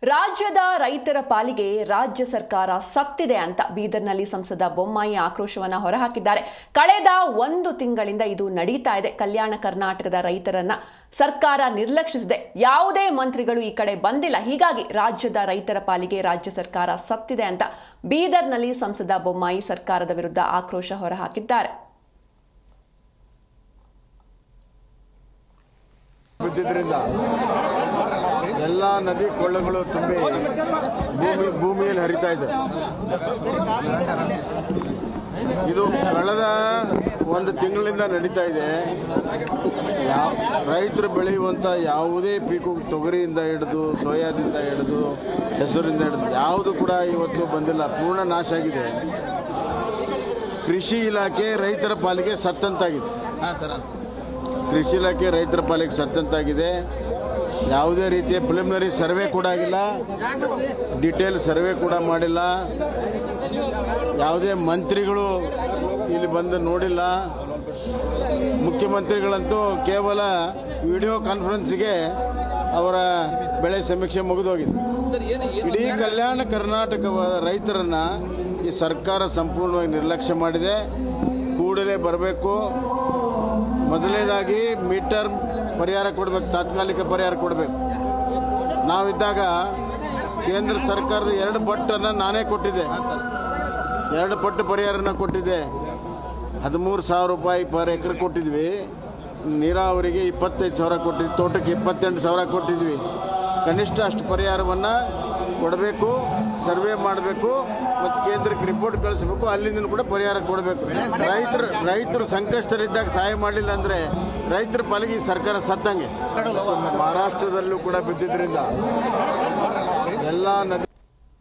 ರಾಜ್ಯದ ರೈತರ ಪಾಲಿಗೆ ರಾಜ್ಯ ಸರ್ಕಾರ ಸತ್ತಿದೆ ಅಂತ ಬೀದರ್ನಲ್ಲಿ ಸಂಸದ ಬೊಮ್ಮಾಯಿ ಆಕ್ರೋಶವನ್ನ ಹೊರಹಾಕಿದ್ದಾರೆ. ಕಳೆದ 1 ತಿಂಗಳಿಂದ ಇದು ನಡೀತಾ ಇದೆ. ಕಲ್ಯಾಣ ಕರ್ನಾಟಕದ ರೈತರನ್ನ ಸರ್ಕಾರ ನಿರ್ಲಕ್ಷಿಸಿದೆ. ಯಾವುದೇ ಮಂತ್ರಿಗಳು ಈ ಕಡೆ ಬಂದಿಲ್ಲ. ಹೀಗಾಗಿ ರಾಜ್ಯದ ರೈತರ ಪಾಲಿಗೆ ರಾಜ್ಯ ಸರ್ಕಾರ ಸತ್ತಿದೆ ಅಂತ ಬೀದರ್ನಲ್ಲಿ ಸಂಸದ ಬೊಮ್ಮಾಯಿ ಸರ್ಕಾರದ ವಿರುದ್ಧ ಆಕ್ರೋಶ ಹೊರಹಾಕಿದ್ದಾರೆ. ಎಲ್ಲ ನದಿ ಕೊಳ್ಳಗಳು ತುಂಬಿ ಭೂಮಿಯಲ್ಲಿ ಹರಿತಾ ಇದೆ. ಇದು ಕಳೆದ 1 ತಿಂಗಳಿಂದ ನಡೀತಾ ಇದೆ. ರೈತರು ಬೆಳೆಯುವಂಥ ಯಾವುದೇ ಪೀಕು, ತೊಗರಿಯಿಂದ ಹಿಡಿದು ಸೋಯಾದಿಂದ ಹಿಡಿದು ಹೆಸರಿಂದ ಹಿಡಿದು ಯಾವುದು ಕೂಡ ಇವತ್ತು ಬಂದಿಲ್ಲ, ಪೂರ್ಣ ನಾಶ ಆಗಿದೆ. ಕೃಷಿ ಇಲಾಖೆ ರೈತರ ಪಾಲಿಗೆ ಸತ್ತಂತಾಗಿದೆ. ಕೃಷಿ ಇಲಾಖೆ ರೈತರ ಪಾಲಿಗೆ ಸತ್ತಂತಾಗಿದೆ. ಯಾವುದೇ ರೀತಿಯ ಪ್ರಿಲಿಮಿನರಿ ಸರ್ವೆ ಕೂಡ ಆಗಿಲ್ಲ, ಡಿಟೇಲ್ ಸರ್ವೆ ಕೂಡ ಮಾಡಿಲ್ಲ. ಯಾವುದೇ ಮಂತ್ರಿಗಳು ಇಲ್ಲಿ ಬಂದು ನೋಡಿಲ್ಲ. ಮುಖ್ಯಮಂತ್ರಿಗಳಂತೂ ಕೇವಲ ವಿಡಿಯೋ ಕಾನ್ಫರೆನ್ಸ್ಗೆ ಅವರ ಬೆಳೆ ಸಮೀಕ್ಷೆ ಮುಗಿದೋಗಿದೆ. ಇಡೀ ಕಲ್ಯಾಣ ಕರ್ನಾಟಕದ ರೈತರನ್ನು ಈ ಸರ್ಕಾರ ಸಂಪೂರ್ಣವಾಗಿ ನಿರ್ಲಕ್ಷ್ಯ ಮಾಡಿದೆ. ಕೂಡಲೇ ಬರಬೇಕು. ಮೊದಲನೇದಾಗಿ ಮೀಟರ್ ಪರಿಹಾರ ಕೊಡಬೇಕು, ತಾತ್ಕಾಲಿಕ ಪರಿಹಾರ ಕೊಡಬೇಕು. ನಾವಿದ್ದಾಗ ಕೇಂದ್ರ ಸರ್ಕಾರದ 2 ಪಟ್ಟನ್ನು ನಾನೇ ಕೊಟ್ಟಿದ್ದೆ. 2 ಪಟ್ಟು ಪರಿಹಾರನ ಕೊಟ್ಟಿದ್ದೆ. 13,000 ರೂಪಾಯಿ ಪರ್ ಎಕರೆ ಕೊಟ್ಟಿದ್ವಿ. ನೀರಾವರಿಗೆ 25,000 ಕೊಟ್ಟಿದ್ವಿ, ತೋಟಕ್ಕೆ 28,000 ಕೊಟ್ಟಿದ್ವಿ. ಕನಿಷ್ಠ ಅಷ್ಟು ಪರಿಹಾರವನ್ನು ಕೊಡಬೇಕು, ಸರ್ವೆ ಮಾಡಬೇಕು ಮತ್ತು ಕೇಂದ್ರಕ್ಕೆ ರಿಪೋರ್ಟ್ ಕಳಿಸಬೇಕು. ಅಲ್ಲಿಂದ ಕೂಡ ಪರಿಹಾರ ಕೊಡಬೇಕು. ರೈತರು ಸಂಕಷ್ಟದಲ್ಲಿದ್ದಾಗ ಸಹಾಯ ಮಾಡಲಿಲ್ಲ ಅಂದರೆ ರೈತರ ಪಾಲಿಗೆ ಈ ಸರ್ಕಾರ ಸತ್ತಂಗೆ. ಮಹಾರಾಷ್ಟ್ರದಲ್ಲೂ ಕೂಡ ಬಿದ್ದಿದ್ದರಿಂದ ಎಲ್ಲ ನದಿ